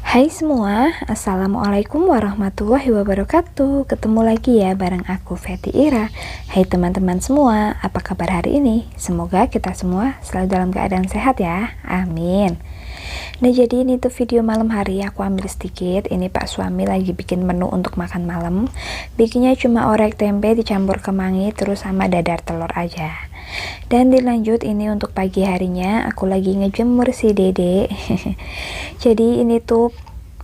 Hai semua, Assalamualaikum warahmatullahi wabarakatuh. Ketemu lagi ya bareng aku Feti Ira. Hai teman-teman semua, apa kabar hari ini? Semoga kita semua selalu dalam keadaan sehat ya, amin. Nah jadi ini tuh video malam hari, aku ambil sedikit. Ini Pak suami lagi bikin menu untuk makan malam. Bikinnya cuma orek tempe dicampur kemangi terus sama dadar telur aja. Dan dilanjut ini untuk pagi harinya aku lagi ngejemur si dede. Jadi ini tuh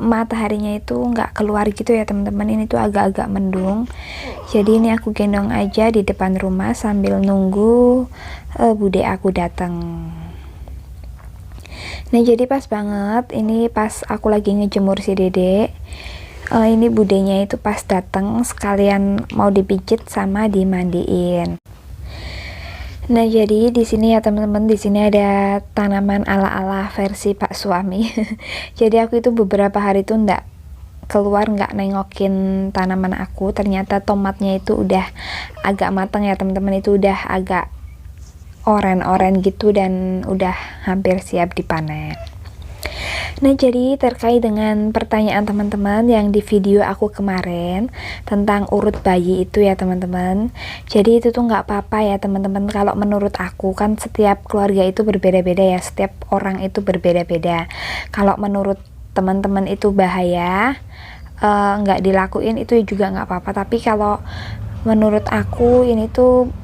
mataharinya itu nggak keluar gitu ya teman-teman, ini tuh agak-agak mendung. Jadi ini aku gendong aja di depan rumah sambil nunggu bude aku datang. Nah jadi pas banget ini pas aku lagi ngejemur si dede, ini budenya itu pas datang sekalian mau dipijit sama dimandiin. Nah jadi di sini ya teman-teman, di sini ada tanaman ala-ala versi Pak suami. Jadi aku itu beberapa hari itu nggak keluar, nggak nengokin tanaman aku. Ternyata tomatnya itu udah agak matang ya teman-teman, itu udah agak oren-oren gitu dan udah hampir siap dipanen. Nah jadi terkait dengan pertanyaan teman-teman yang di video aku kemarin tentang urut bayi itu ya teman-teman, jadi itu tuh nggak apa-apa ya teman-teman. Kalau menurut aku kan setiap keluarga itu berbeda-beda ya, setiap orang itu berbeda-beda. Kalau menurut teman-teman itu bahaya, nggak dilakuin itu juga nggak apa-apa. Tapi kalau menurut aku ini tuh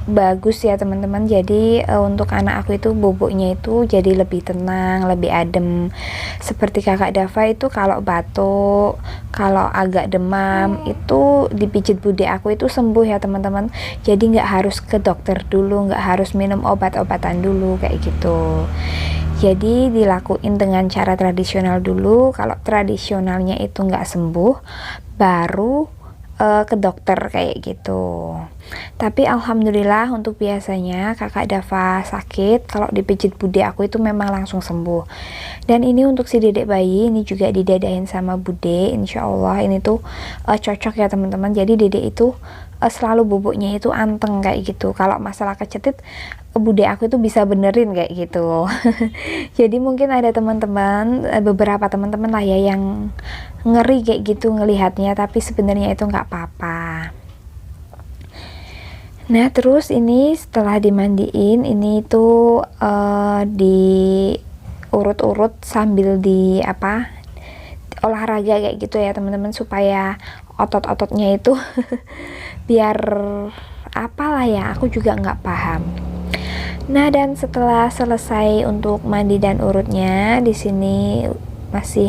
bagus ya teman-teman. Jadi untuk anak aku itu boboknya itu jadi lebih tenang, lebih adem. Seperti kakak Dava itu kalau batuk, kalau agak demam itu dipijit bude aku itu sembuh ya teman-teman. Jadi nggak harus ke dokter dulu, nggak harus minum obat-obatan dulu kayak gitu. Jadi dilakuin dengan cara tradisional dulu. Kalau tradisionalnya itu nggak sembuh, baru ke dokter kayak gitu. Tapi alhamdulillah untuk biasanya kakak Dava sakit, kalau dipijit bude aku itu memang langsung sembuh. Dan ini untuk si dedek bayi ini juga didadahin sama bude, insya Allah ini tuh cocok ya teman-teman. Jadi dedek itu selalu boboknya itu anteng kayak gitu. Kalau masalah kecetit, bude aku itu bisa benerin kayak gitu. Jadi mungkin ada teman-teman, beberapa teman-teman lah ya yang ngeri kayak gitu ngelihatnya, tapi sebenarnya itu nggak apa-apa. Nah terus ini setelah dimandiin ini tuh diurut-urut sambil di olahraga kayak gitu ya teman-teman, supaya otot-ototnya itu biar apalah ya, aku juga nggak paham. Nah dan setelah selesai untuk mandi dan urutnya, di sini masih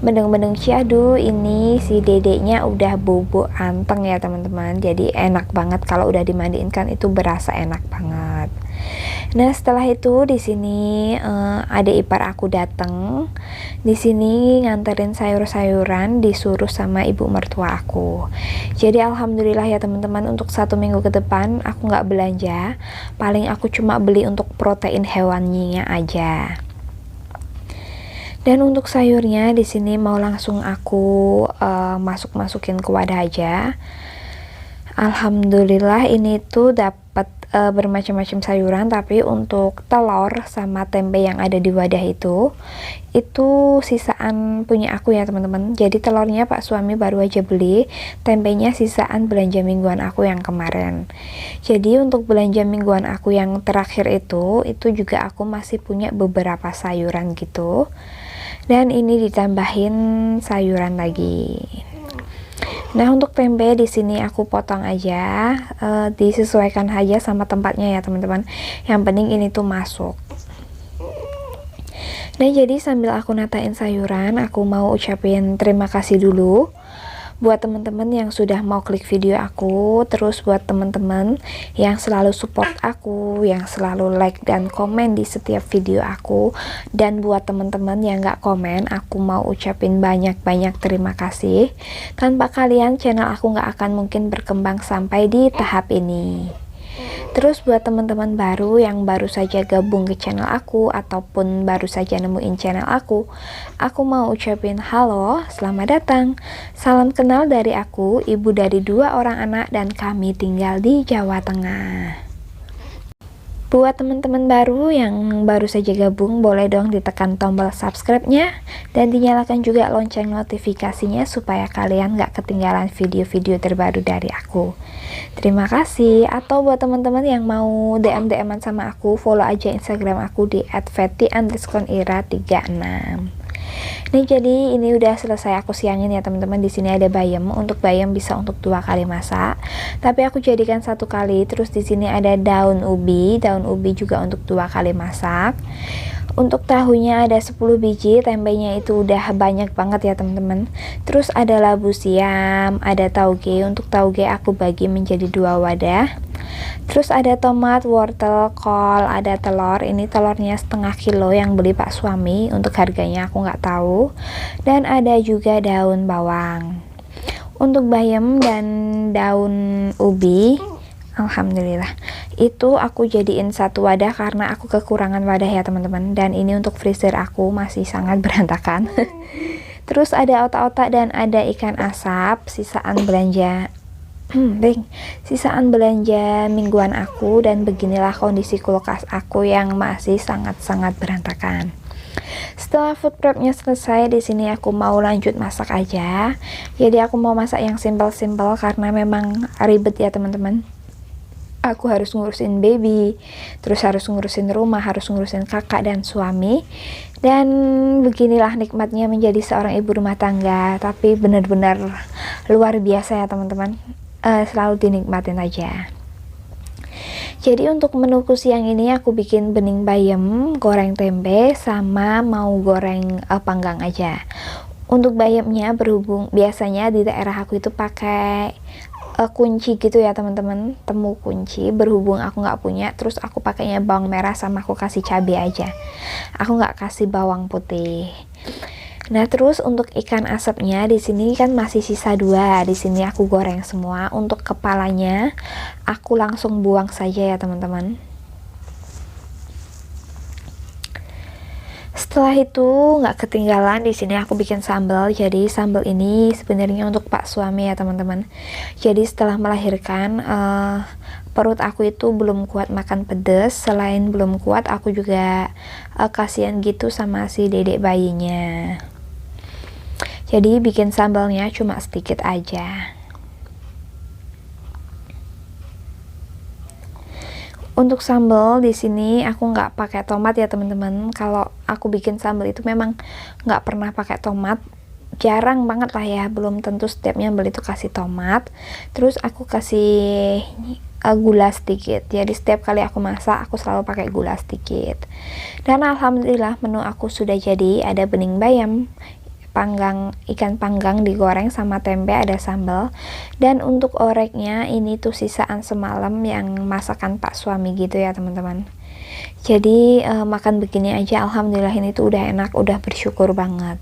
mendung-mendung ciadu, ini si dedeknya udah bobo anteng ya teman-teman. Jadi enak banget kalau udah dimandiin kan, itu berasa enak banget. Nah setelah itu di sini adik ipar aku datang. Di sini nganterin sayur-sayuran disuruh sama ibu mertua aku. Jadi alhamdulillah ya teman-teman, untuk 1 minggu ke depan aku nggak belanja. Paling aku cuma beli untuk protein hewannya aja. Dan untuk sayurnya di sini mau langsung aku masukin ke wadah aja. Alhamdulillah ini tuh dapat bermacam-macam sayuran, tapi untuk telur sama tempe yang ada di wadah itu sisaan punya aku ya teman-teman. Jadi telurnya Pak suami baru aja beli, tempenya sisaan belanja mingguan aku yang kemarin. Jadi untuk belanja mingguan aku yang terakhir itu juga aku masih punya beberapa sayuran gitu. Dan ini ditambahin sayuran lagi. Nah untuk tempe di sini aku potong aja, disesuaikan aja sama tempatnya ya teman-teman. Yang penting ini tuh masuk. Nah jadi sambil aku natain sayuran, aku mau ucapin terima kasih dulu buat teman-teman yang sudah mau klik video aku, terus buat teman-teman yang selalu support aku, yang selalu like dan komen di setiap video aku, dan buat teman-teman yang nggak komen, aku mau ucapin banyak-banyak terima kasih. Tanpa kalian channel aku nggak akan mungkin berkembang sampai di tahap ini. Terus buat teman-teman baru yang baru saja gabung ke channel aku ataupun baru saja nemuin channel aku mau ucapin halo, selamat datang. Salam kenal dari aku, ibu dari 2 orang anak dan kami tinggal di Jawa Tengah. Buat teman-teman baru yang baru saja gabung, boleh dong ditekan tombol subscribe-nya dan dinyalakan juga lonceng notifikasinya supaya kalian gak ketinggalan video-video terbaru dari aku. Terima kasih. Atau buat teman-teman yang mau DM-an sama aku, follow aja Instagram aku di @fety_ira36. Nih, jadi ini udah selesai aku siangin ya teman-teman. Di sini ada bayam. Untuk bayam bisa untuk 2 kali masak, tapi aku jadikan 1 kali. Terus di sini ada daun ubi juga untuk 2 kali masak. Untuk tahunya ada 10 biji, tempenya itu udah banyak banget ya teman-teman. Terus ada labu siam, ada tauge. Untuk tauge aku bagi menjadi 2 wadah. Terus ada tomat, wortel, kol, ada telur. Ini telurnya setengah kilo yang beli Pak suami. Untuk harganya aku nggak tahu. Dan ada juga daun bawang. Untuk bayam dan daun ubi, alhamdulillah, itu aku jadiin 1 wadah karena aku kekurangan wadah ya teman-teman. Dan ini untuk freezer aku masih sangat berantakan. Terus ada otak-otak dan ada ikan asap, sisaan belanja mingguan aku. Dan beginilah kondisi kulkas aku yang masih sangat-sangat berantakan. Setelah food prepnya selesai, di sini aku mau lanjut masak aja. Jadi aku mau masak yang simple-simple karena memang ribet ya teman-teman. Aku harus ngurusin baby, terus harus ngurusin rumah, harus ngurusin kakak dan suami. Dan beginilah nikmatnya menjadi seorang ibu rumah tangga. Tapi benar-benar luar biasa ya teman-teman. Selalu dinikmatin aja. Jadi untuk menuku siang ini aku bikin bening bayam, goreng tempe, sama mau goreng panggang aja. Untuk bayamnya berhubung biasanya di daerah aku itu pakai kunci gitu ya teman-teman, temu kunci. Berhubung aku nggak punya, terus aku pakainya bawang merah sama aku kasih cabai aja. Aku nggak kasih bawang putih. Nah, terus untuk ikan asapnya di sini kan masih sisa 2. Di sini aku goreng semua. Untuk kepalanya aku langsung buang saja ya teman-teman. Setelah itu nggak ketinggalan, di sini aku bikin sambal. Jadi sambal ini sebenarnya untuk Pak suami ya teman-teman. Jadi setelah melahirkan, perut aku itu belum kuat makan pedas. Selain belum kuat, aku juga kasihan gitu sama si dedek bayinya. Jadi bikin sambalnya cuma sedikit aja. Untuk sambal di sini aku nggak pakai tomat ya teman-teman. Kalau aku bikin sambal itu memang nggak pernah pakai tomat. Jarang banget lah ya, belum tentu setiap nyambel itu kasih tomat. Terus aku kasih gula sedikit. Jadi setiap kali aku masak aku selalu pakai gula sedikit. Dan alhamdulillah menu aku sudah jadi. Ada bening bayam, ikan panggang digoreng sama tempe, ada sambal. Dan untuk oreknya ini tuh sisaan semalam yang masakan Pak suami gitu ya teman-teman. Jadi makan begini aja alhamdulillah ini tuh udah enak, udah bersyukur banget.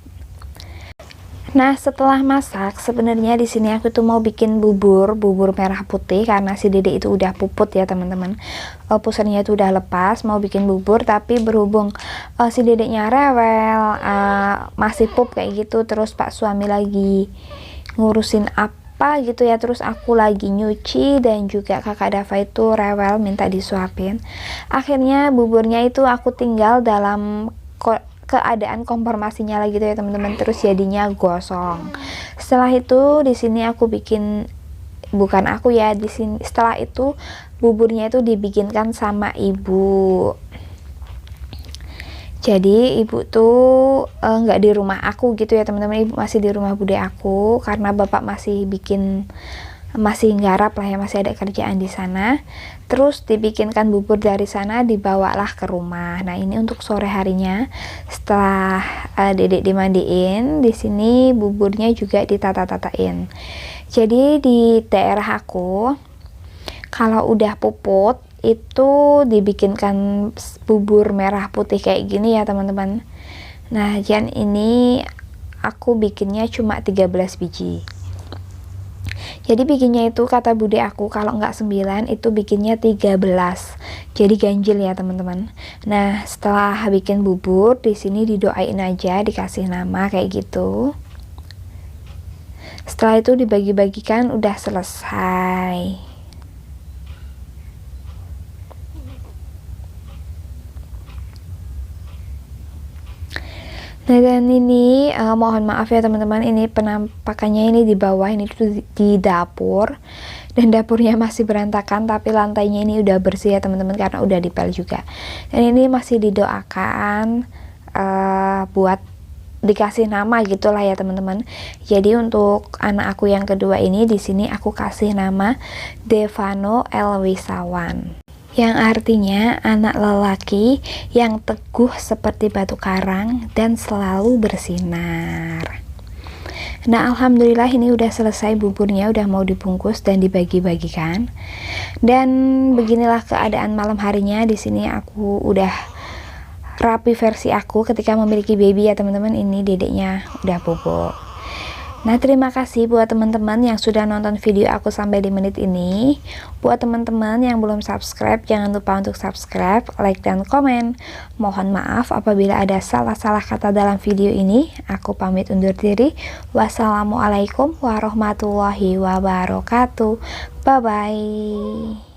Nah, setelah masak sebenarnya di sini aku tuh mau bikin bubur merah putih karena si dede itu udah puput ya teman-teman. Pusarnya itu udah lepas, mau bikin bubur tapi berhubung si dedeknya rewel, masih pup kayak gitu, terus Pak suami lagi ngurusin apa gitu ya, terus aku lagi nyuci dan juga kakak Dava itu rewel minta disuapin. Akhirnya buburnya itu aku tinggal dalam keadaan kompor masih nyala gitu ya teman-teman, terus jadinya gosong. Setelah itu di sini aku bikin, bukan aku ya, di sini setelah itu buburnya itu dibikinkan sama ibu. Jadi ibu tuh nggak di rumah aku gitu ya teman-teman, ibu masih di rumah bude aku karena bapak masih nggarap lah ya, masih ada kerjaan di sana. Terus dibikinkan bubur dari sana, dibawalah ke rumah. Nah, ini untuk sore harinya setelah dedek dimandiin, di sini buburnya juga ditata-tatain. Jadi di daerah aku kalau udah puput itu dibikinkan bubur merah putih kayak gini ya teman-teman. Nah, yang ini aku bikinnya cuma 13 biji. Jadi bikinnya itu kata bude aku kalau nggak 9 itu bikinnya 13. Jadi ganjil ya teman-teman. Nah, setelah bikin bubur di sini didoain aja, dikasih nama kayak gitu. Setelah itu dibagi-bagikan, udah selesai. Nah, dan ini mohon maaf ya teman-teman, ini penampakannya ini di bawah, ini tuh di dapur, dan dapurnya masih berantakan, tapi lantainya ini udah bersih ya teman-teman karena udah dipel juga. Dan ini masih didoakan buat dikasih nama gitulah ya teman-teman. Jadi untuk anak aku yang kedua ini, di sini aku kasih nama Devano Elwisawan, yang artinya anak lelaki yang teguh seperti batu karang dan selalu bersinar. Nah, alhamdulillah ini udah selesai buburnya, udah mau dibungkus dan dibagi-bagikan. Dan beginilah keadaan malam harinya. Di sini aku udah rapi versi aku ketika memiliki baby ya teman-teman. Ini dedeknya udah bobo. Nah, terima kasih buat teman-teman yang sudah nonton video aku sampai di menit ini. Buat teman-teman yang belum subscribe, jangan lupa untuk subscribe, like, dan komen. Mohon maaf apabila ada salah-salah kata dalam video ini. Aku pamit undur diri. Wassalamualaikum warahmatullahi wabarakatuh. Bye-bye.